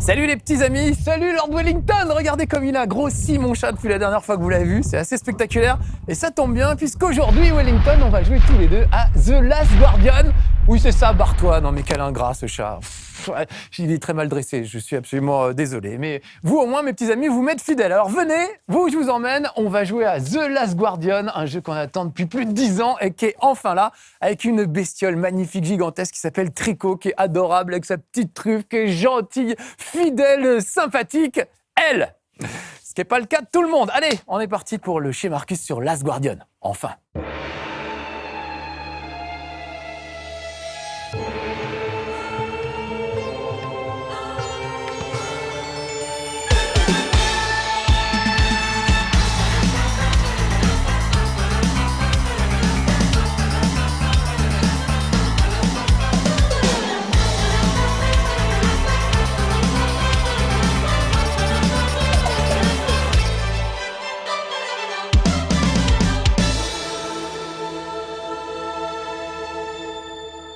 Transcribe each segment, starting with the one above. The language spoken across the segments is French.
Salut les petits amis, salut Lord Wellington. Regardez comme il a grossi mon chat depuis la dernière fois que vous l'avez vu, c'est assez spectaculaire. Et ça tombe bien puisqu'aujourd'hui Wellington, on va jouer tous les deux à The Last Guardian. Oui c'est ça, barre-toi, non mais quel ingrat ce chat. Il est très mal dressé, je suis absolument désolé. Mais vous au moins mes petits amis, vous m'êtes fidèles. Alors venez, vous je vous emmène, on va jouer à The Last Guardian, un jeu qu'on attend depuis plus de 10 ans et qui est enfin là, avec une bestiole magnifique, gigantesque qui s'appelle Trico, qui est adorable avec sa petite truffe, qui est gentille, fidèle, sympathique, elle. Ce qui n'est pas le cas de tout le monde. Allez, on est parti pour le chez Marcus sur Last Guardian. Enfin.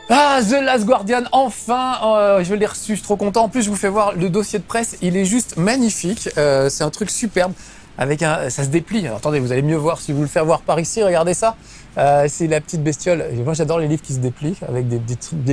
Ah, The Last Guardian, enfin, je l'ai reçu, je suis trop content. En plus, je vous fais voir le dossier de presse, il est juste magnifique. C'est un truc superbe, avec ça se déplie. Alors, attendez, vous allez mieux voir si vous le faire voir par ici, regardez ça. C'est la petite bestiole. Et moi, j'adore les livres qui se déplient, avec des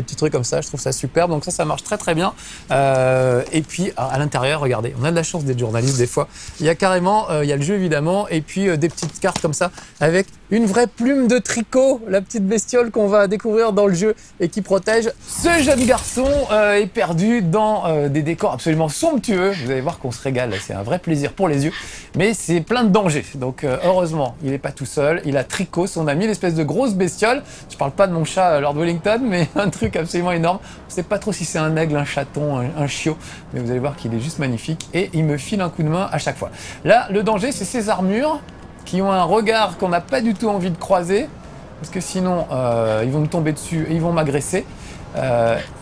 petits trucs comme ça, je trouve ça superbe. Donc ça marche très très bien. Et puis, à l'intérieur, regardez, on a de la chance d'être journaliste des fois. Il y a carrément, il y a le jeu évidemment, et puis des petites cartes comme ça, avec une vraie plume de Trico, la petite bestiole qu'on va découvrir dans le jeu et qui protège ce jeune garçon est perdu dans des décors absolument somptueux. Vous allez voir qu'on se régale, c'est un vrai plaisir pour les yeux, mais c'est plein de dangers. Donc heureusement, il n'est pas tout seul, il a Trico, son ami, l'espèce de grosse bestiole. Je parle pas de mon chat Lord Wellington, mais un truc absolument énorme. On ne sait pas trop si c'est un aigle, un chaton, un chiot, mais vous allez voir qu'il est juste magnifique et il me file un coup de main à chaque fois. Là, le danger, c'est ces armures qui ont un regard qu'on n'a pas du tout envie de croiser, parce que sinon ils vont me tomber dessus et ils vont m'agresser.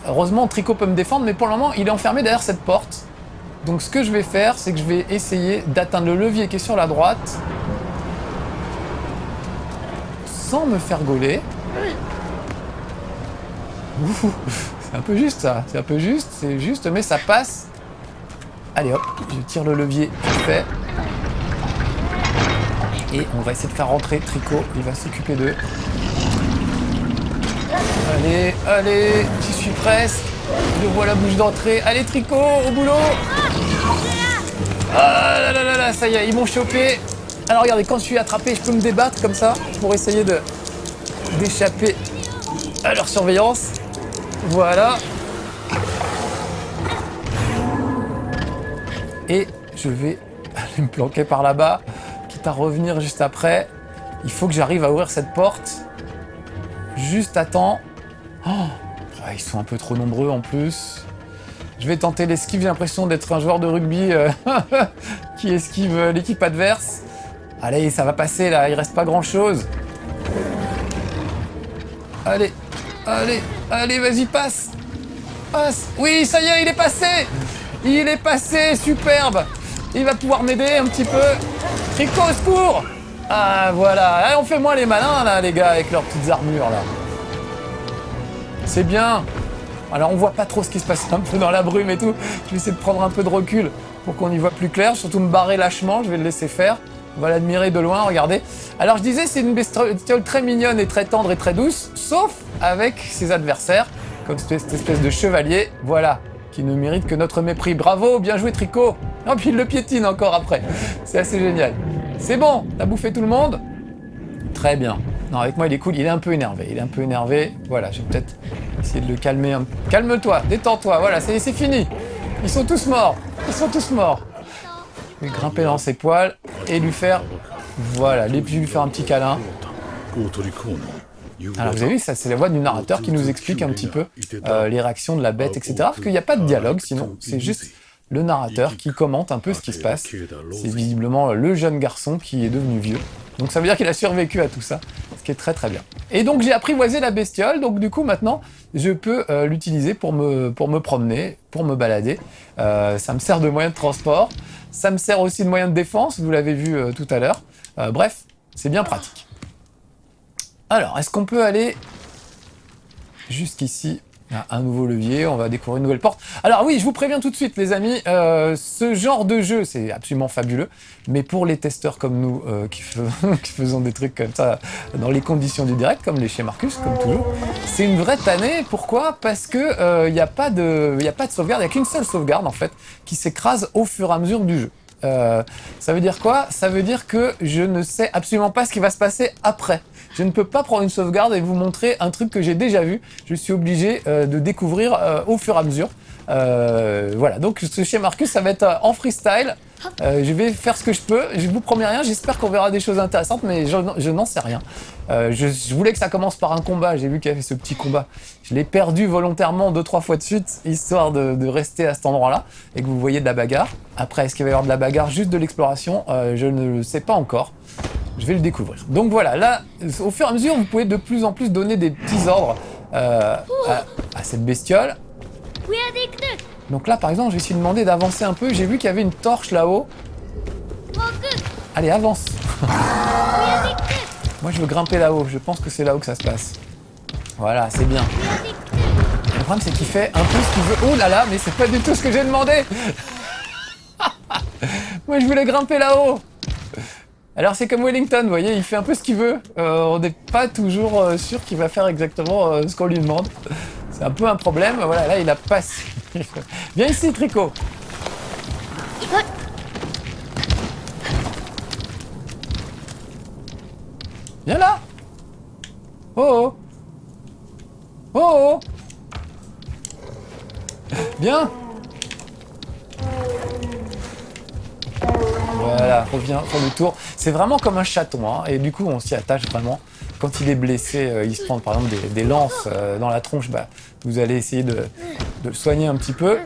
Heureusement, Trico peut me défendre, mais pour le moment, il est enfermé derrière cette porte. Donc ce que je vais faire, c'est que je vais essayer d'atteindre le levier qui est sur la droite, sans me faire gauler. C'est un peu juste ça, c'est un peu juste, c'est juste, mais ça passe. Allez hop, je tire le levier fait. Et on va essayer de faire rentrer Trico, il va s'occuper d'eux. Allez, allez, j'y suis presque. Je vois la bouche d'entrée. Allez Trico, au boulot. Ah là là là là, ça y est, ils m'ont chopé. Alors regardez, quand je suis attrapé, je peux me débattre comme ça pour essayer d'échapper à leur surveillance. Voilà. Et je vais aller me planquer par là-bas. À revenir juste après, il faut que j'arrive à ouvrir cette porte juste à temps. Oh, ils sont un peu trop nombreux en plus. Je vais tenter l'esquive, j'ai l'impression d'être un joueur de rugby qui esquive l'équipe adverse. Allez, ça va passer là, il reste pas grand chose. Allez, allez, allez, vas-y, passe. Passe. Oui, ça y est, il est passé. Il est passé, superbe. Il va pouvoir m'aider un petit peu. Trico, au secours! Ah, voilà. Allez, on fait moins les malins, là, les gars, avec leurs petites armures, là. C'est bien. Alors, on voit pas trop ce qui se passe un peu dans la brume et tout. Je vais essayer de prendre un peu de recul pour qu'on y voit plus clair. Surtout me barrer lâchement, je vais le laisser faire. On va l'admirer de loin, regardez. Alors, je disais, c'est une bestiole très mignonne et très tendre et très douce, sauf avec ses adversaires, comme cette espèce de chevalier. Voilà. Qui ne mérite que notre mépris. Bravo, bien joué Trico. Oh, puis il le piétine encore après. C'est assez génial. C'est bon, t'as bouffé tout le monde? Très bien. Non, avec moi il est cool, il est un peu énervé. Il est un peu énervé. Voilà, je vais peut-être essayer de le calmer. Calme-toi, détends-toi, voilà, c'est fini. Ils sont tous morts. Ils sont tous morts. Je vais grimper dans ses poils et lui faire... Voilà, lui faire un petit câlin. Alors vous avez vu, ça c'est la voix du narrateur qui nous explique un petit peu les réactions de la bête, etc. Parce qu'il n'y a pas de dialogue sinon, c'est juste le narrateur qui commente un peu ce qui se passe. C'est visiblement le jeune garçon qui est devenu vieux. Donc ça veut dire qu'il a survécu à tout ça, ce qui est très très bien. Et donc j'ai apprivoisé la bestiole, donc du coup maintenant je peux l'utiliser pour me promener, pour me balader. Ça me sert de moyen de transport, ça me sert aussi de moyen de défense, vous l'avez vu tout à l'heure. Bref, c'est bien pratique. Alors, est-ce qu'on peut aller jusqu'ici? Un nouveau levier, on va découvrir une nouvelle porte. Alors oui, je vous préviens tout de suite les amis, ce genre de jeu, c'est absolument fabuleux, mais pour les testeurs comme nous, qui faisons des trucs comme ça dans les conditions du direct, comme les chez Marcus, comme toujours, c'est une vraie tannée. Pourquoi? Parce que y a pas de sauvegarde, il n'y a qu'une seule sauvegarde en fait, qui s'écrase au fur et à mesure du jeu. Ça veut dire quoi? Ça veut dire que je ne sais absolument pas ce qui va se passer après. Je ne peux pas prendre une sauvegarde et vous montrer un truc que j'ai déjà vu. Je suis obligé de découvrir au fur et à mesure. Voilà, donc chez Marcus, ça va être en freestyle. Je vais faire ce que je peux. Je vous promets rien. J'espère qu'on verra des choses intéressantes, mais je n'en sais rien. Je voulais que ça commence par un combat. J'ai vu qu'il y avait ce petit combat. Je l'ai perdu volontairement 2-3 fois de suite, histoire de rester à cet endroit-là et que vous voyez de la bagarre. Après, est-ce qu'il va y avoir de la bagarre, juste de l'exploration? Je ne le sais pas encore. Je vais le découvrir. Donc voilà, là, au fur et à mesure, vous pouvez de plus en plus donner des petits ordres à cette bestiole. Donc là, par exemple, je vais essayer de demander d'avancer un peu. J'ai vu qu'il y avait une torche là-haut. Allez, avance. Moi, je veux grimper là-haut. Je pense que c'est là-haut que ça se passe. Voilà, c'est bien. Le problème, c'est qu'il fait un peu ce qu'il veut. Oh là là, mais c'est pas du tout ce que j'ai demandé. Moi, je voulais grimper là-haut. Alors c'est comme Wellington, vous voyez, il fait un peu ce qu'il veut. On n'est pas toujours sûr qu'il va faire exactement ce qu'on lui demande. C'est un peu un problème. Voilà, là il a pas... Viens ici, Tricot. Viens là. Oh oh. Oh oh. Viens. Voilà, reviens, fais le tour. C'est vraiment comme un chaton, hein, et du coup on s'y attache vraiment. Quand il est blessé, il se prend par exemple des lances dans la tronche, bah, vous allez essayer de le soigner un petit peu.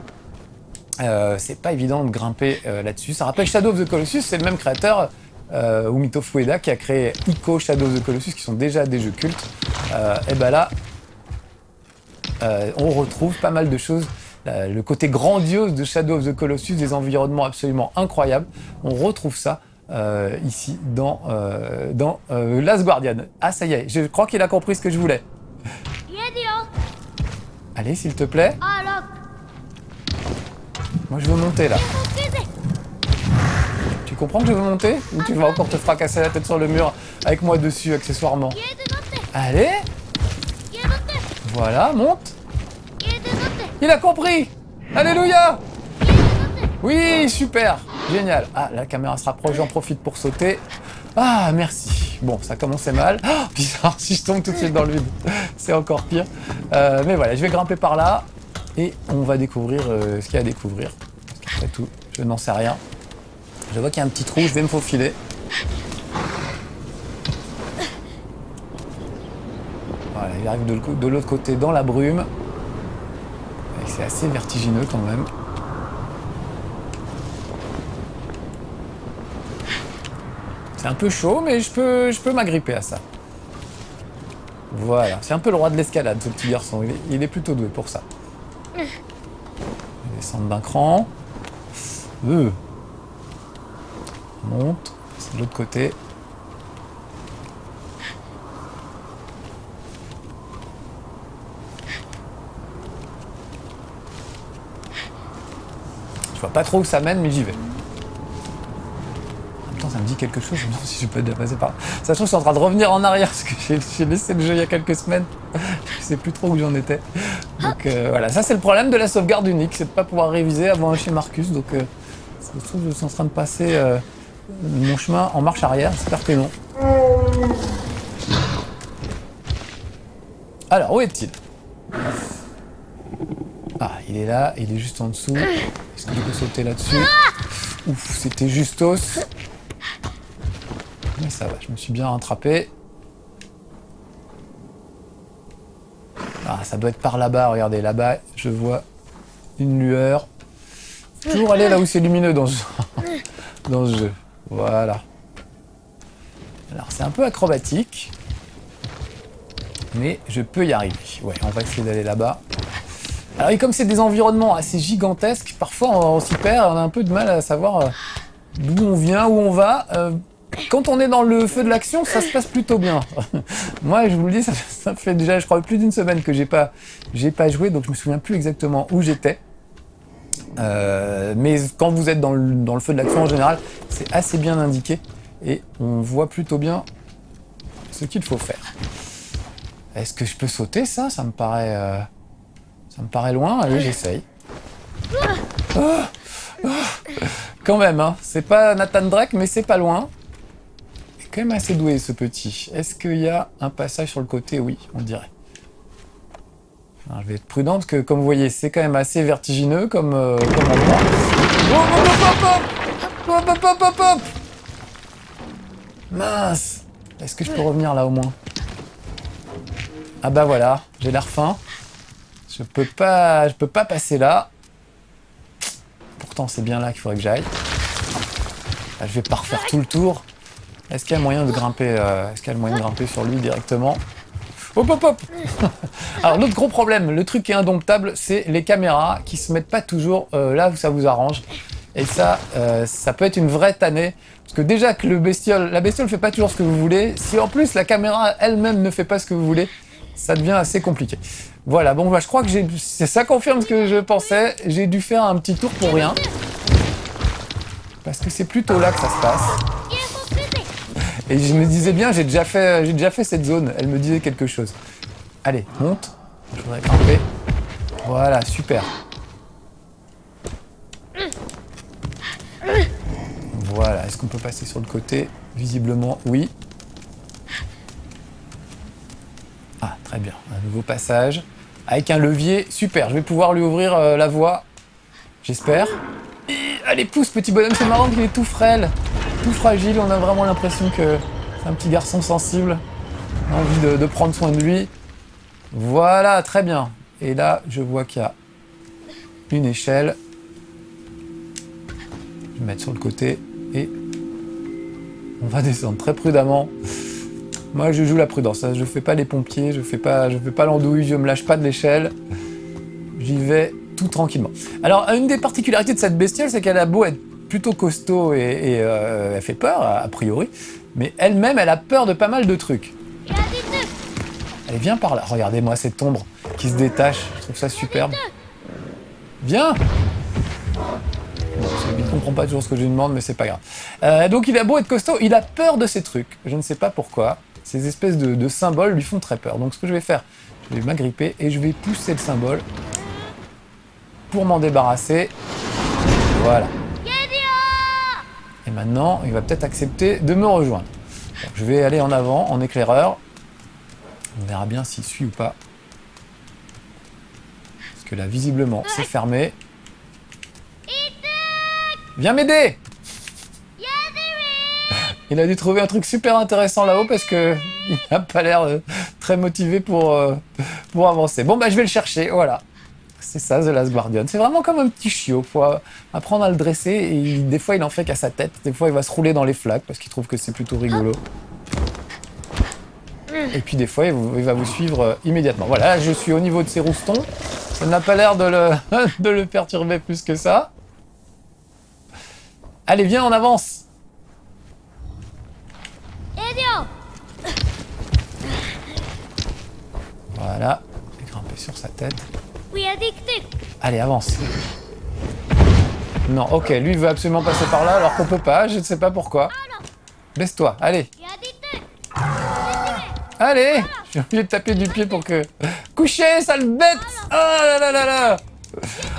C'est pas évident de grimper là-dessus. Ça rappelle Shadow of the Colossus, c'est le même créateur, Umito Fueda, qui a créé Ico, Shadow of the Colossus, qui sont déjà des jeux cultes. Et bah là, on retrouve pas mal de choses. Le côté grandiose de Shadow of the Colossus, des environnements absolument incroyables. On retrouve ça ici dans Last Guardian. Ah ça y est, je crois qu'il a compris ce que je voulais. Allez, s'il te plaît. Moi je veux monter là. Tu comprends que je veux monter? Ou tu vas encore te fracasser la tête sur le mur avec moi dessus accessoirement? Allez. Voilà, monte. Il a compris! Alléluia! Oui, super! Génial! Ah, la caméra se rapproche, j'en profite pour sauter. Ah, merci! Bon, ça commençait mal. Oh, bizarre, si je tombe tout de suite dans le vide, c'est encore pire. Mais voilà, je vais grimper par là et on va découvrir ce qu'il y a à découvrir. Parce qu'après tout, je n'en sais rien. Je vois qu'il y a un petit trou, je vais me faufiler. Voilà, il arrive de l'autre côté dans la brume. C'est assez vertigineux quand même. C'est un peu chaud, mais je peux m'agripper à ça. Voilà, c'est un peu le roi de l'escalade, ce petit garçon. Il est plutôt doué pour ça. Je vais descendre d'un cran. On monte, c'est de l'autre côté. Je vois pas trop où ça mène, mais j'y vais. En même temps, ça me dit quelque chose. Je me demande si je peux déjà passer par là. Sachant que je suis en train de revenir en arrière, parce que j'ai laissé le jeu il y a quelques semaines. Je sais plus trop où j'en étais. Donc voilà, ça c'est le problème de la sauvegarde unique, c'est de pas pouvoir réviser avant chez Marcus. Donc ça se trouve, je suis en train de passer mon chemin en marche arrière. J'espère que non. Alors, où est-il? Ah, il est là, il est juste en dessous. Est-ce que je peux sauter là-dessus? Ouf, c'était justos. Mais ça va, je me suis bien rattrapé. Ah, ça doit être par là-bas, regardez, là-bas, je vois une lueur. Toujours aller là où c'est lumineux dans ce jeu. Voilà. Alors, c'est un peu acrobatique. Mais je peux y arriver. Ouais, on va essayer d'aller là-bas. Alors, et comme c'est des environnements assez gigantesques, parfois on s'y perd, on a un peu de mal à savoir d'où on vient, où on va. Quand on est dans le feu de l'action, ça se passe plutôt bien. Moi, je vous le dis, ça fait déjà, je crois, plus d'une semaine que j'ai pas joué, donc je me souviens plus exactement où j'étais. Mais quand vous êtes dans le feu de l'action en général, c'est assez bien indiqué et on voit plutôt bien ce qu'il faut faire. Est-ce que je peux sauter ça? Ça me paraît loin. Allez, j'essaye. Quand même, hein. C'est pas Nathan Drake, mais c'est pas loin. Il est quand même assez doué, ce petit. Est-ce qu'il y a un passage sur le côté? Oui, on dirait. Alors, je vais être prudent, parce que, comme vous voyez, c'est quand même assez vertigineux, comme endroit. Hop, hop, hop, hop, hop. Mince. Est-ce que je peux revenir là, au moins? Ah bah voilà, j'ai l'air fin. Je peux pas passer là. Pourtant, c'est bien là qu'il faudrait que j'aille. Là, je vais pas refaire tout le tour. Est-ce qu'il y a moyen de grimper sur lui directement? Hop, hop, hop. Alors, l'autre gros problème, le truc qui est indomptable, c'est les caméras qui se mettent pas toujours là où ça vous arrange. Et ça peut être une vraie tannée. Parce que déjà que la bestiole fait pas toujours ce que vous voulez. Si en plus la caméra elle-même ne fait pas ce que vous voulez, ça devient assez compliqué. Voilà, bon, bah, je crois que ça confirme ce que je pensais. J'ai dû faire un petit tour pour rien. Parce que c'est plutôt là que ça se passe. Et je me disais bien, j'ai déjà fait cette zone. Elle me disait quelque chose. Allez, monte. Je voudrais grimper. Voilà, super. Voilà, est-ce qu'on peut passer sur le côté? Visiblement, oui. Ah, très bien. Un nouveau passage. Avec un levier, super. Je vais pouvoir lui ouvrir la voie. J'espère. Allez, pousse, petit bonhomme. C'est marrant qu'il est tout frêle, tout fragile. On a vraiment l'impression que c'est un petit garçon sensible. On a envie de prendre soin de lui. Voilà, très bien. Et là, je vois qu'il y a une échelle. Je vais mettre sur le côté et on va descendre très prudemment. Moi, je joue la prudence. Je fais pas les pompiers, je fais pas l'andouille, je me lâche pas de l'échelle. J'y vais tout tranquillement. Alors, une des particularités de cette bestiole, c'est qu'elle a beau être plutôt costaud et elle fait peur, a priori, mais elle-même, elle a peur de pas mal de trucs. Allez, viens par là. Regardez-moi cette ombre qui se détache. Je trouve ça superbe. Viens! Il ne comprend pas toujours ce que je lui demande, mais c'est pas grave. Donc il a beau être costaud, il a peur de ces trucs. Je ne sais pas pourquoi. Ces espèces de symboles lui font très peur. Donc ce que je vais faire, je vais m'agripper et je vais pousser le symbole pour m'en débarrasser. Voilà. Et maintenant, il va peut-être accepter de me rejoindre. Donc, je vais aller en avant, en éclaireur. On verra bien s'il suit ou pas. Parce que là, visiblement, c'est fermé. Viens m'aider! Il a dû trouver un truc super intéressant là-haut parce que il n'a pas l'air très motivé pour avancer. Bon, bah je vais le chercher, voilà. C'est ça, The Last Guardian. C'est vraiment comme un petit chiot. Faut apprendre à le dresser et des fois il en fait qu'à sa tête. Des fois il va se rouler dans les flaques parce qu'il trouve que c'est plutôt rigolo. Et puis des fois il va vous suivre immédiatement. Voilà, là je suis au niveau de ses roustons. Ça n'a pas l'air de le perturber plus que ça. Allez, viens, on avance. Voilà, je vais grimper sur sa tête. Allez, avance. Non, ok, lui il veut absolument passer par là alors qu'on peut pas, je ne sais pas pourquoi. Baisse-toi, allez. Allez, je suis obligé de taper du pied pour que... Couchez, sale bête! Oh là là là là!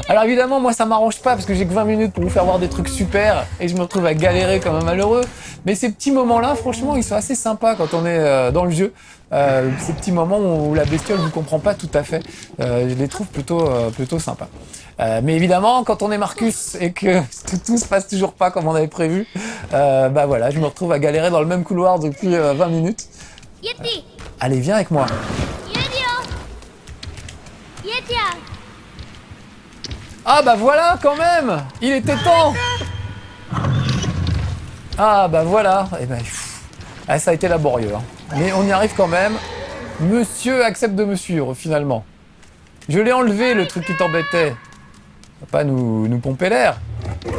Alors évidemment, moi ça m'arrange pas parce que j'ai que 20 minutes pour vous faire voir des trucs super et je me retrouve à galérer comme un malheureux. Mais ces petits moments-là, franchement, ils sont assez sympas quand on est dans le jeu. Ces petits moments où la bestiole vous comprend pas tout à fait, je les trouve plutôt sympas. Mais évidemment, quand on est Marcus et que tout se passe toujours pas comme on avait prévu, bah voilà, je me retrouve à galérer dans le même couloir depuis 20 minutes. Allez, viens avec moi. Ah bah voilà quand même. Il était temps. Ah bah voilà. Et ben, ça a été laborieux. Hein. Mais on y arrive quand même. Monsieur accepte de me suivre finalement. Je l'ai enlevé le truc qui t'embêtait. Va pas nous pomper l'air.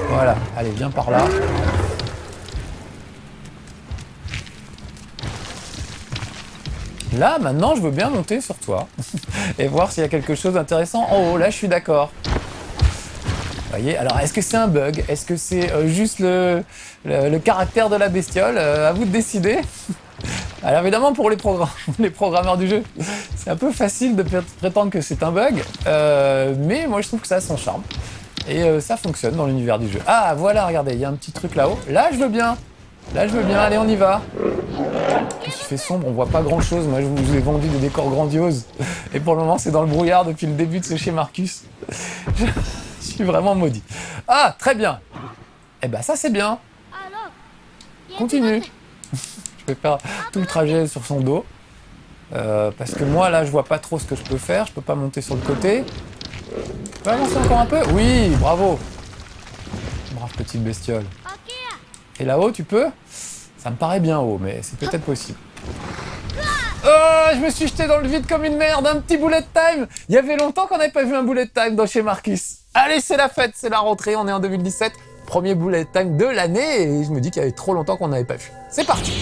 Voilà. Allez, viens par là. Là, maintenant, je veux bien monter sur toi et voir s'il y a quelque chose d'intéressant en haut. Là, je suis d'accord. Vous voyez, alors est-ce que c'est un bug? Est-ce que c'est juste le caractère de la bestiole? À vous de décider. Alors évidemment, pour les programmeurs du jeu, c'est un peu facile de prétendre que c'est un bug, mais moi je trouve que ça a son charme. Et ça fonctionne dans l'univers du jeu. Ah voilà, regardez, il y a un petit truc là-haut. Là, je veux bien. Là, je veux bien. Allez, on y va. Il fait sombre, on voit pas grand-chose. Moi, je vous ai vendu des décors grandioses. Et pour le moment, c'est dans le brouillard depuis le début de ce chez Marcus. Je suis vraiment maudit. Ah, très bien. Eh ben, ça, c'est bien. Continue. Je vais faire tout le trajet sur son dos. Parce que moi, là, je vois pas trop ce que je peux faire. Je peux pas monter sur le côté. Je peux avancer encore un peu? Oui, bravo. Brave petite bestiole. Et là-haut, tu peux? Ça me paraît bien haut, mais c'est peut-être possible. Oh, je me suis jeté dans le vide comme une merde. Un petit bullet time. Il y avait longtemps qu'on n'avait pas vu un bullet time dans chez Marcus. Allez, c'est la fête, c'est la rentrée. On est en 2017. Premier bullet time de l'année. Et je me dis qu'il y avait trop longtemps qu'on n'avait pas vu. C'est parti.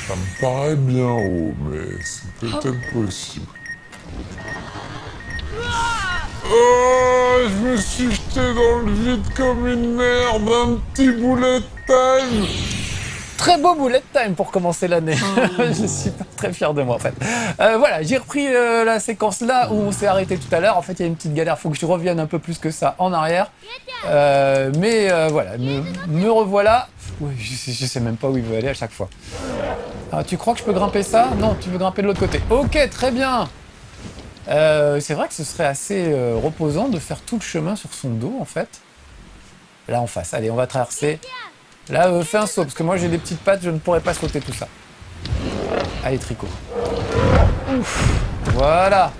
Ça me paraît bien haut, mais c'est peut-être possible. Oh, je me suis jeté dans le vide comme une merde, un petit bullet time. Très beau bullet time pour commencer l'année. Je suis pas très fier de moi en fait. Voilà, j'ai repris la séquence là où on s'est arrêté tout à l'heure. En fait, il y a une petite galère, faut que je revienne un peu plus que ça en arrière. Mais voilà, me revoilà. Oui, je sais même pas où il veut aller à chaque fois. Ah, tu crois que je peux grimper ça? Non, tu veux grimper de l'autre côté. Ok, très bien. C'est vrai que ce serait assez reposant de faire tout le chemin sur son dos en fait. Là en face, allez, on va traverser. Là, fais un saut, parce que moi j'ai des petites pattes, je ne pourrais pas sauter tout ça. Allez, tricot. Ouf, voilà.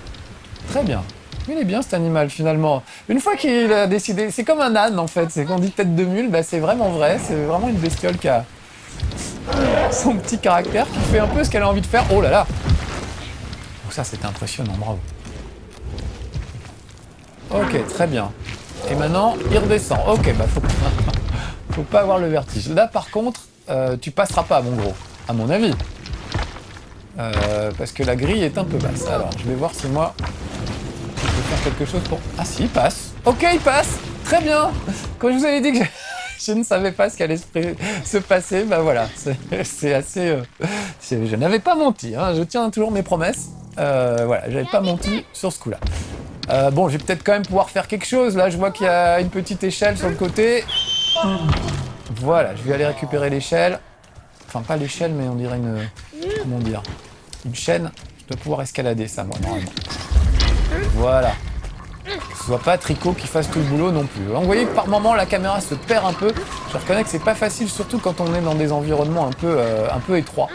Très bien. Il est bien cet animal finalement. Une fois qu'il a décidé, c'est comme un âne en fait, c'est qu'on dit tête de mule, bah, c'est vraiment vrai, c'est vraiment une bestiole qui a son petit caractère, qui fait un peu ce qu'elle a envie de faire. Oh là là. Donc ça c'était impressionnant, bravo. Ok, très bien. Et maintenant, il redescend. Ok, bah faut pas avoir le vertige. Là par contre, tu passeras pas mon gros, à mon avis. Parce que la grille est un peu basse. Alors, je vais voir si moi, je peux faire quelque chose pour... Ah si, il passe. Ok, il passe. Très bien. Quand je vous avais dit que je ne savais pas ce qu'allait se passer, bah voilà. C'est assez... je n'avais pas menti, hein. Je tiens toujours mes promesses. Voilà, j'avais pas menti sur ce coup-là. Bon, je vais peut-être quand même pouvoir faire quelque chose. Là, je vois qu'il y a une petite échelle sur le côté. Voilà, je vais aller récupérer l'échelle. Enfin, pas l'échelle, mais on dirait une... Comment dire? Une chaîne. Je dois pouvoir escalader ça, moi, normalement. Voilà. Que ce soit pas Tricot qui fasse tout le boulot non plus. Donc, vous voyez que par moment, la caméra se perd un peu. Je reconnais que c'est pas facile, surtout quand on est dans des environnements un peu étroits.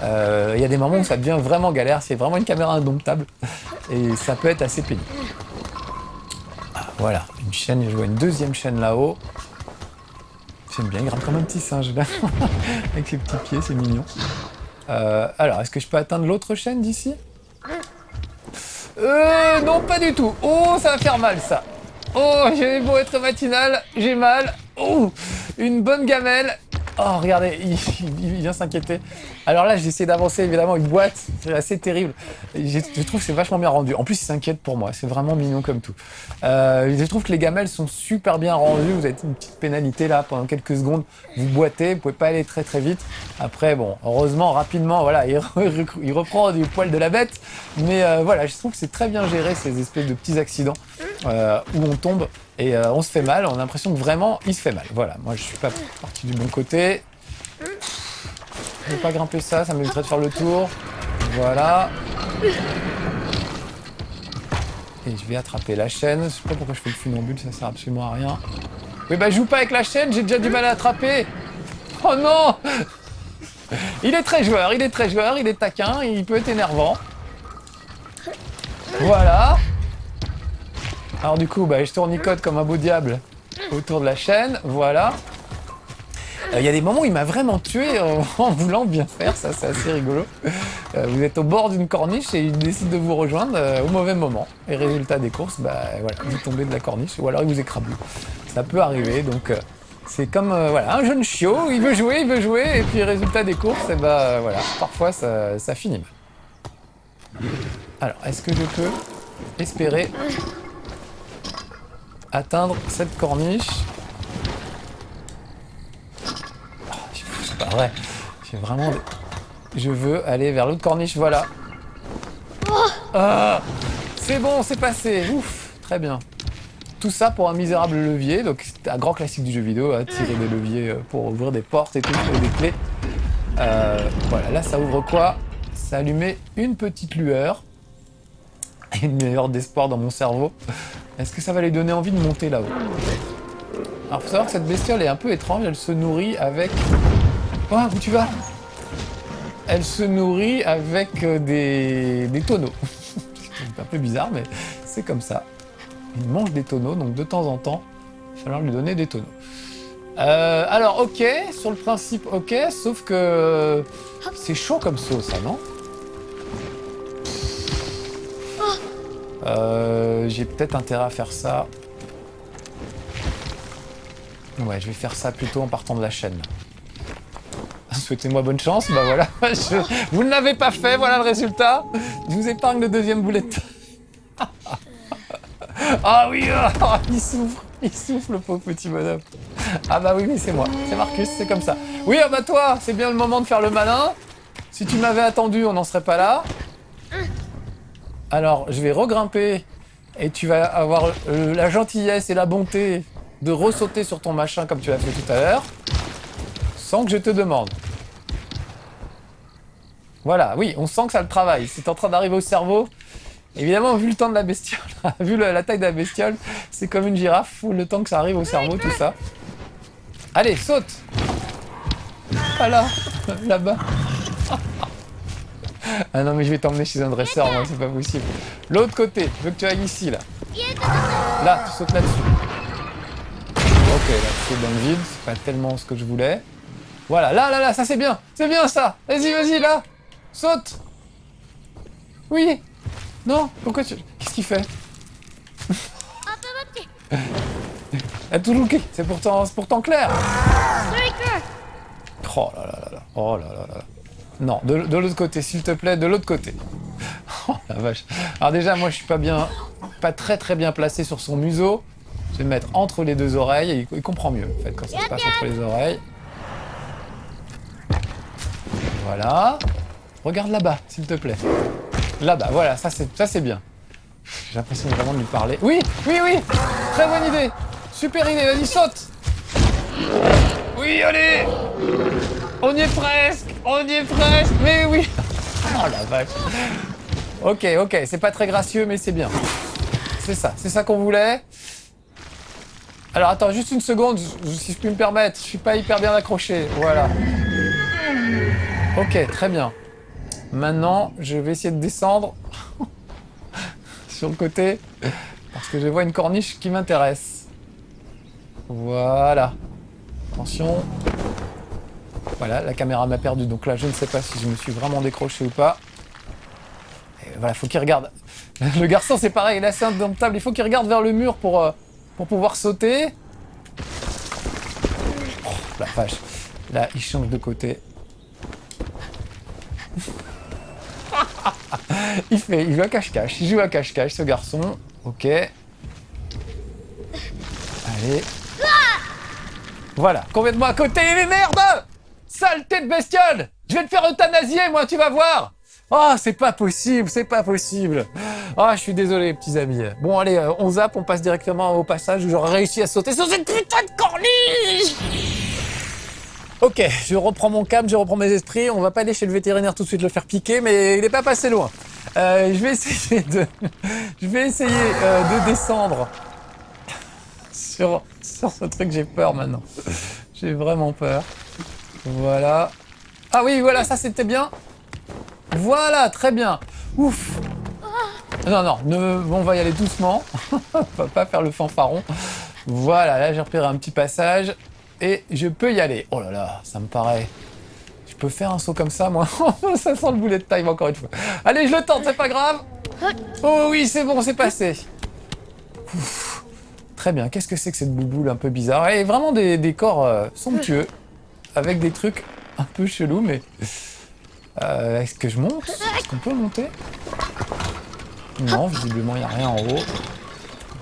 Il y a des moments où ça devient vraiment galère. C'est vraiment une caméra indomptable. Et ça peut être assez pénible. Ah, voilà, une chaîne. Je vois une deuxième chaîne là-haut. J'aime bien, il grimpe comme un petit singe là, avec ses petits pieds, c'est mignon. Alors, est-ce que je peux atteindre l'autre chaîne d'ici? Non, pas du tout. Oh, ça va faire mal ça. Oh, j'ai beau être matinal, j'ai mal. Oh, une bonne gamelle. Oh, regardez, il vient s'inquiéter. Alors là, j'ai essayé d'avancer, évidemment, une boîte, c'est assez terrible. Je trouve que c'est vachement bien rendu. En plus, il s'inquiète pour moi, c'est vraiment mignon comme tout. Je trouve que les gamelles sont super bien rendues. Vous avez une petite pénalité là, pendant quelques secondes. Vous boitez, vous pouvez pas aller très très vite. Après, bon, heureusement, rapidement, voilà, il reprend du poil de la bête. Mais voilà, je trouve que c'est très bien géré, ces espèces de petits accidents où on tombe. Et on se fait mal, on a l'impression que vraiment, il se fait mal. Voilà, moi je suis pas parti du bon côté. Je vais pas grimper ça, ça m'éviterait de faire le tour. Voilà. Et je vais attraper la chaîne. Je sais pas pourquoi je fais le funambule, ça sert absolument à rien. Oui bah je joue pas avec la chaîne, j'ai déjà du mal à attraper. Oh non! Il est très joueur, il est taquin, il peut être énervant. Voilà. Alors du coup, bah, je tournicote comme un beau diable autour de la chaîne, voilà. Il y a des moments où il m'a vraiment tué en voulant bien faire, ça c'est assez rigolo. Vous êtes au bord d'une corniche et il décide de vous rejoindre au mauvais moment. Et résultat des courses, bah voilà, vous tombez de la corniche ou alors il vous écrabouille. Ça peut arriver, donc c'est comme voilà, un jeune chiot, il veut jouer, et puis résultat des courses, et bah voilà, parfois ça finit mal. Alors, est-ce que je peux espérer atteindre cette corniche? Oh, c'est pas vrai. J'ai vraiment... Je veux aller vers l'autre corniche, voilà. Ah, c'est bon, c'est passé. Ouf, très bien. Tout ça pour un misérable levier. Donc, c'est un grand classique du jeu vidéo, hein, tirer des leviers pour ouvrir des portes et tout, et des clés. Voilà, là, ça ouvre quoi? Ça allumait une petite lueur. Une lueur d'espoir dans mon cerveau. Est-ce que ça va lui donner envie de monter là-haut? Alors, faut savoir que cette bestiole est un peu étrange. Elle se nourrit avec... Oh, où tu vas? Elle se nourrit avec des tonneaux. C'est un peu bizarre, mais c'est comme ça. Il mange des tonneaux, donc de temps en temps, il va falloir lui donner des tonneaux. Alors, ok, sur le principe, ok, sauf que c'est chaud comme saut, ça, non? J'ai peut-être intérêt à faire ça. Ouais, je vais faire ça plutôt en partant de la chaîne. Souhaitez-moi bonne chance, bah voilà. Vous ne l'avez pas fait, voilà le résultat. Je vous épargne le deuxième boulet de taille. Ah oui, oh, il souffle le pauvre petit bonhomme. Ah bah oui, mais c'est moi, c'est Marcus, c'est comme ça. Oui, ah bah toi, c'est bien le moment de faire le malin. Si tu m'avais attendu, on n'en serait pas là. Alors, je vais regrimper et tu vas avoir la gentillesse et la bonté de ressauter sur ton machin comme tu l'as fait tout à l'heure, sans que je te demande. Voilà, oui, on sent que ça le travaille. C'est en train d'arriver au cerveau. Évidemment, vu le temps de la bestiole, vu la taille de la bestiole, c'est comme une girafe, faut le temps que ça arrive au cerveau, tout ça. Allez, saute! Voilà, là-bas. Ah non, mais je vais t'emmener chez un dresseur, moi, c'est pas possible. L'autre côté, je veux que tu ailles ici, là. Là, tu sautes là-dessus. Ok, là, c'est dans le vide, c'est pas tellement ce que je voulais. Voilà, là, ça c'est bien ça. Vas-y, là. Saute. Oui. Non, pourquoi tu... Qu'est-ce qu'il fait? C'est pourtant clair. Oh là là là là. Oh là là là. Non, de l'autre côté, s'il te plaît, de l'autre côté. Oh la vache. Alors déjà, moi je suis pas très bien placé sur son museau. Je vais me mettre entre les deux oreilles et il comprend mieux en fait quand ça se passe entre les oreilles. Voilà. Regarde là-bas, s'il te plaît. Là-bas, voilà, ça c'est bien. J'ai l'impression vraiment de lui parler. Oui. Très bonne idée. Super idée, vas-y, saute. Oui, allez. On y est presque. Mais oui. Oh la vache. Ok, c'est pas très gracieux, mais c'est bien. C'est ça qu'on voulait. Alors attends, juste une seconde, si je puis me permettre. Je suis pas hyper bien accroché, voilà. Ok, très bien. Maintenant, je vais essayer de descendre sur le côté, parce que je vois une corniche qui m'intéresse. Voilà. Attention. Voilà, la caméra m'a perdu, donc là, je ne sais pas si je me suis vraiment décroché ou pas. Et voilà, faut qu'il regarde. Le garçon, c'est pareil, il est assez indomptable. Il faut qu'il regarde vers le mur pour pouvoir sauter. Oh, la vache. Là, il change de côté. Il joue à cache-cache. Il joue à cache-cache, ce garçon. Ok. Allez. Voilà, complètement à côté. Mais merde! Saleté de bestiole! Je vais te faire euthanasier, moi, tu vas voir! Oh, c'est pas possible. Oh, je suis désolé, petits amis. Bon, allez, on zappe, on passe directement au passage où j'aurai réussi à sauter sur cette putain de corniche! Ok, je reprends mon calme, je reprends mes esprits. On va pas aller chez le vétérinaire tout de suite le faire piquer, mais il est pas passé loin. Je vais essayer de descendre sur ce truc. J'ai peur maintenant. J'ai vraiment peur. Voilà. Ah oui, voilà, ça c'était bien. Voilà, très bien. Ouf. Non, on va y aller doucement. On va pas faire le fanfaron. Voilà, là j'ai repéré un petit passage. Et je peux y aller. Oh là là, ça me paraît... Je peux faire un saut comme ça, moi. Ça sent le boulet de taille, encore une fois. Allez, je le tente, c'est pas grave. Oh oui, c'est bon, c'est passé. Ouf. Très bien, qu'est-ce que c'est que cette bouboule un peu bizarre? Et vraiment des décors somptueux, avec des trucs un peu chelous, mais... Est-ce que je monte? Est-ce qu'on peut monter? Non, visiblement, il n'y a rien en haut.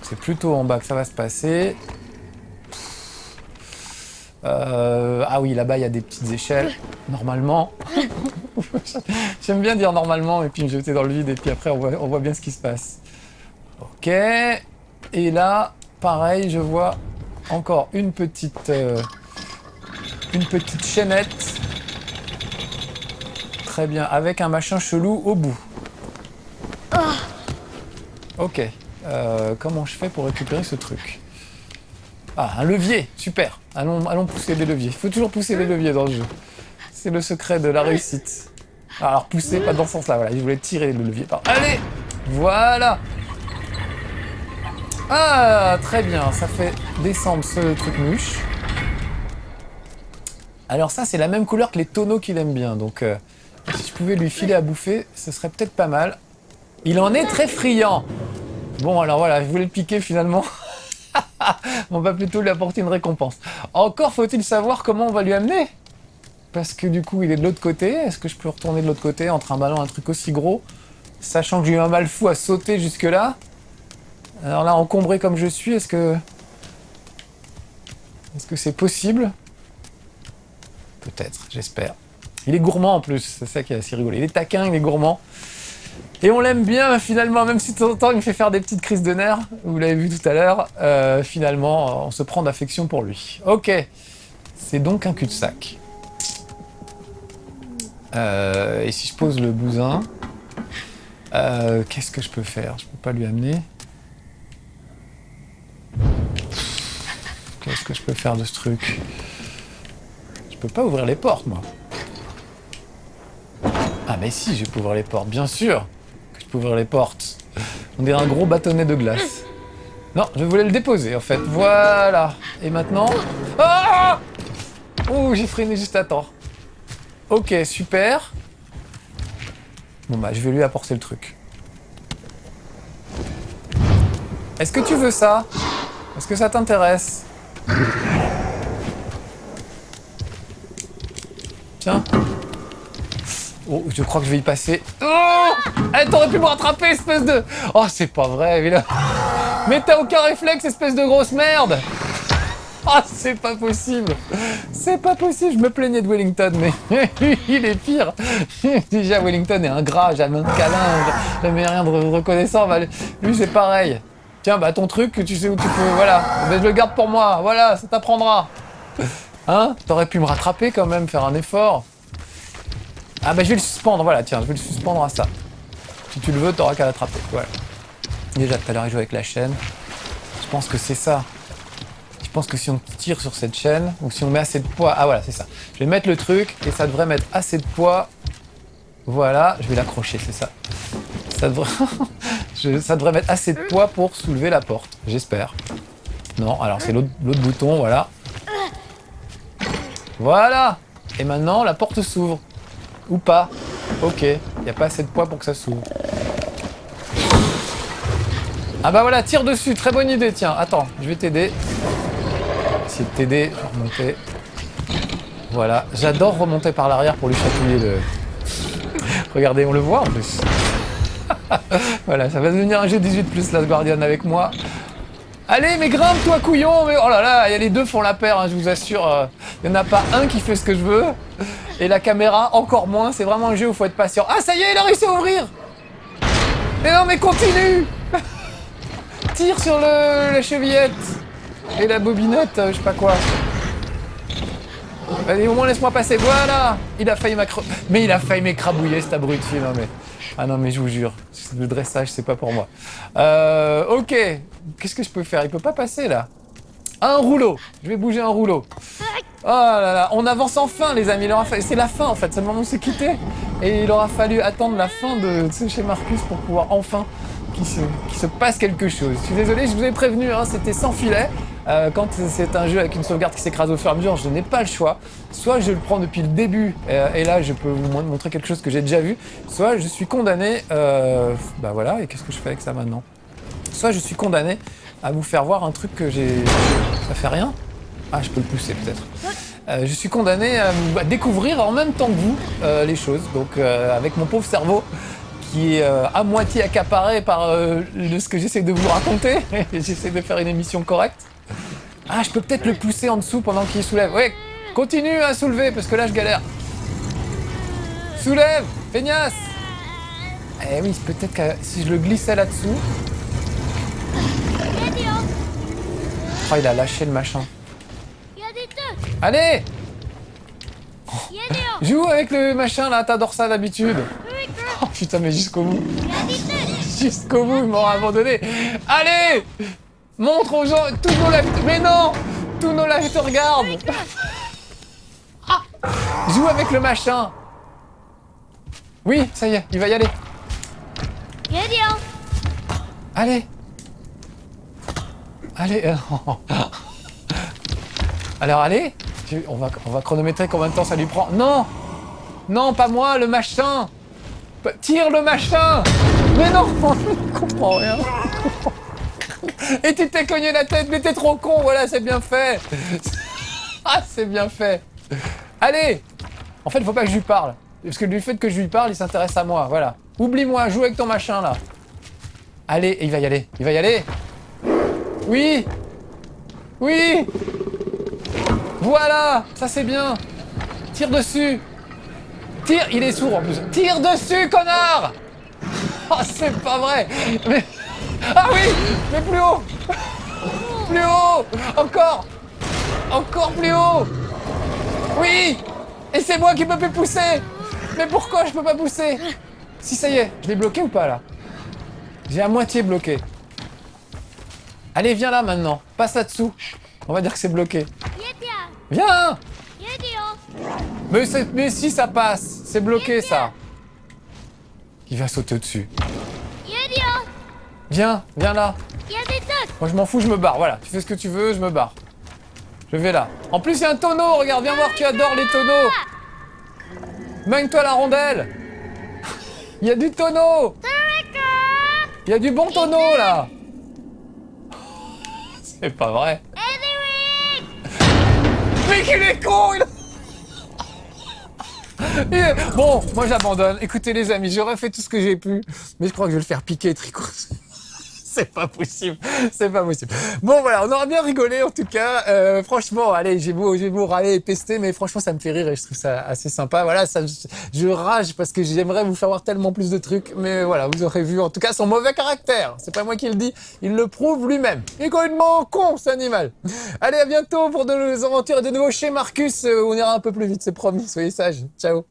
C'est plutôt en bas que ça va se passer. Ah oui, là-bas, il y a des petites échelles. Normalement. J'aime bien dire normalement et puis me jeter dans le vide et puis après, on voit bien ce qui se passe. Ok. Et là, pareil, je vois encore une petite chaînette. Très bien, avec un machin chelou au bout. Ok. Comment je fais pour récupérer ce truc? Ah, un levier, super. Allons pousser des leviers. Il faut toujours pousser les leviers dans le jeu. C'est le secret de la réussite. Alors pousser, pas dans ce sens-là, voilà. Je voulais tirer le levier. Allez, voilà. Ah, très bien. Ça fait descendre ce truc mouche. Alors ça, c'est la même couleur que les tonneaux qu'il aime bien. Donc, si je pouvais lui filer à bouffer, ce serait peut-être pas mal. Il en est très friand. Bon, alors voilà, je voulais le piquer finalement. On va plutôt lui apporter une récompense. Encore faut-il savoir comment on va lui amener. Parce que du coup, il est de l'autre côté. Est-ce que je peux retourner de l'autre côté en trimballant un truc aussi gros? Sachant que j'ai eu un mal fou à sauter jusque-là. Alors là, encombré comme je suis, est-ce que c'est possible? Peut-être, j'espère. Il est gourmand en plus, c'est ça qui est assez rigolo. Il est taquin, il est gourmand. Et on l'aime bien finalement, même si de temps en temps il me fait faire des petites crises de nerfs, vous l'avez vu tout à l'heure, finalement on se prend d'affection pour lui. Ok, c'est donc un cul-de-sac. Et si je pose le bousin, qu'est-ce que je peux faire? Je peux pas lui amener. Qu'est-ce que je peux faire de ce truc? Je peux pas ouvrir les portes moi. Ah mais si, je peux ouvrir les portes, bien sûr que je peux ouvrir les portes. On dirait un gros bâtonnet de glace. Non, je voulais le déposer en fait, voilà. Et maintenant... Ah! Oh, j'ai freiné juste à temps. Ok, super. Bon bah, je vais lui apporter le truc. Est-ce que tu veux ça? Est-ce que ça t'intéresse? Tiens. Oh, je crois que je vais y passer. Oh! Eh, t'aurais pu me rattraper, espèce de... Oh, c'est pas vrai, évidemment. Mais t'as aucun réflexe, espèce de grosse merde. Ah, c'est pas possible. C'est pas possible. Je me plaignais de Wellington, mais il est pire. Déjà, Wellington est ingrat, jamais de câlin, jamais rien de reconnaissant. Bah, lui, c'est pareil. Tiens, bah ton truc, tu sais où tu peux... Voilà, bah, je le garde pour moi. Voilà, ça t'apprendra. Hein? T'aurais pu me rattraper quand même, faire un effort. Ah bah je vais le suspendre, voilà, tiens, je vais le suspendre à ça. Si tu le veux, t'auras qu'à l'attraper, voilà. Déjà, tout à l'heure, il jouait avec la chaîne. Je pense que c'est ça. Je pense que si on tire sur cette chaîne, ou si on met assez de poids... Ah voilà, c'est ça. Je vais mettre le truc, et ça devrait mettre assez de poids. Voilà, je vais l'accrocher, c'est ça. Ça devrait... ça devrait mettre assez de poids pour soulever la porte, j'espère. Non, alors c'est l'autre bouton, voilà. Voilà! Et maintenant, la porte s'ouvre. Ou pas. Ok, il n'y a pas assez de poids pour que ça s'ouvre. Ah bah voilà, tire dessus, très bonne idée, tiens. Attends, je vais t'aider. Essayer de t'aider, je vais remonter. Voilà, j'adore remonter par l'arrière pour lui chatouiller le... Regardez, on le voit en plus. Voilà, ça va devenir un jeu 18+, Last Guardian avec moi. Allez, mais grimpe-toi, couillon! Mais... Oh là là, les deux font la paire, hein, je vous assure. Il n'y en a pas un qui fait ce que je veux. Et la caméra, encore moins. C'est vraiment un jeu où il faut être patient. Ah, ça y est, il a réussi à ouvrir! Mais non, mais continue! Tire sur la chevillette. Et la bobinette, je sais pas quoi. Allez, au moins laisse-moi passer. Voilà! Il a failli Mais il a failli m'écrabouiller, cet abruti. Non, mais... Ah non, mais je vous jure, le dressage, c'est pas pour moi. Ok, qu'est-ce que je peux faire? Il peut pas passer, là. Un rouleau. Je vais bouger un rouleau. Oh là là, on avance enfin, les amis. C'est la fin, en fait. C'est le moment où on s'est quitté. Et il aura fallu attendre la fin de chez Marcus pour pouvoir enfin qu'il se passe quelque chose. Je suis désolé, je vous ai prévenu, hein, c'était sans filet. Quand c'est un jeu avec une sauvegarde qui s'écrase au fur et à mesure, je n'ai pas le choix. Soit je le prends depuis le début, et là je peux vous montrer quelque chose que j'ai déjà vu, soit je suis condamné... bah voilà, et qu'est-ce que je fais avec ça maintenant? Soit je suis condamné à vous faire voir un truc que j'ai... Ça fait rien? Ah, je peux le pousser peut-être. Je suis condamné à découvrir en même temps que vous les choses. Donc avec mon pauvre cerveau qui est à moitié accaparé par ce que j'essaie de vous raconter. J'essaie de faire une émission correcte. Ah, je peux peut-être le pousser en dessous pendant qu'il soulève. Ouais, continue à soulever parce que là je galère. Soulève, feignasse. Eh oui, peut-être que si je le glissais là-dessous... Oh, il a lâché le machin. Allez! Joue avec le machin là, t'adores ça d'habitude. Oh putain, mais jusqu'au bout. Jusqu'au bout, ils m'ont abandonné. Allez! Montre aux gens, tous nos lives... Mais non! Tous nos lives te regardent. Ah. Joue avec le machin. Oui, ça y est, il va y aller. Allez. Allez. Alors allez. On va chronométrer combien de temps ça lui prend. Non. Non, pas moi, le machin. Tire le machin. Mais non, je comprends rien. Et tu t'es cogné la tête, mais t'es trop con. Voilà, c'est bien fait. Ah, c'est bien fait. Allez. En fait, il faut pas que je lui parle. Parce que du fait que je lui parle, il s'intéresse à moi. Voilà. Oublie-moi, joue avec ton machin là. Allez, il va y aller. Il va y aller. Oui. Oui. Voilà. Ça c'est bien. Tire dessus. Tire. Il est sourd en plus. Tire dessus, connard. Oh, c'est pas vrai. Mais... Ah oui. Mais plus haut. Plus haut. Encore. Encore plus haut. Oui. Et c'est moi qui peux plus pousser. Mais pourquoi je peux pas pousser? Si, ça y est, je l'ai bloqué ou pas là? J'ai à moitié bloqué. Allez, viens là maintenant. Passe là-dessous. On va dire que c'est bloqué. Viens. Mais si ça passe, c'est bloqué ça. Il va sauter au-dessus. Viens, viens là. Moi je m'en fous, je me barre. Voilà, tu fais ce que tu veux, je me barre. Je vais là. En plus, il y a un tonneau. Regarde, viens voir, tu adores les tonneaux. Mène-toi la rondelle. Il y a du tonneau. Il y a du bon tonneau là. C'est pas vrai. Mais qu'il est con Bon, moi j'abandonne. Écoutez les amis, j'aurais fait tout ce que j'ai pu. Mais je crois que je vais le faire piquer, Tricot. C'est pas possible, c'est pas possible. Bon voilà, on aura bien rigolé en tout cas. Franchement, allez, j'ai beau râler et pester, mais franchement ça me fait rire et je trouve ça assez sympa. Voilà, je rage parce que j'aimerais vous faire voir tellement plus de trucs, mais voilà, vous aurez vu en tout cas son mauvais caractère. C'est pas moi qui le dis, il le prouve lui-même. Il est complètement con, cet animal. Allez, à bientôt pour de nouvelles aventures et de nouveau chez Marcus. On ira un peu plus vite, c'est promis. Soyez sages. Ciao.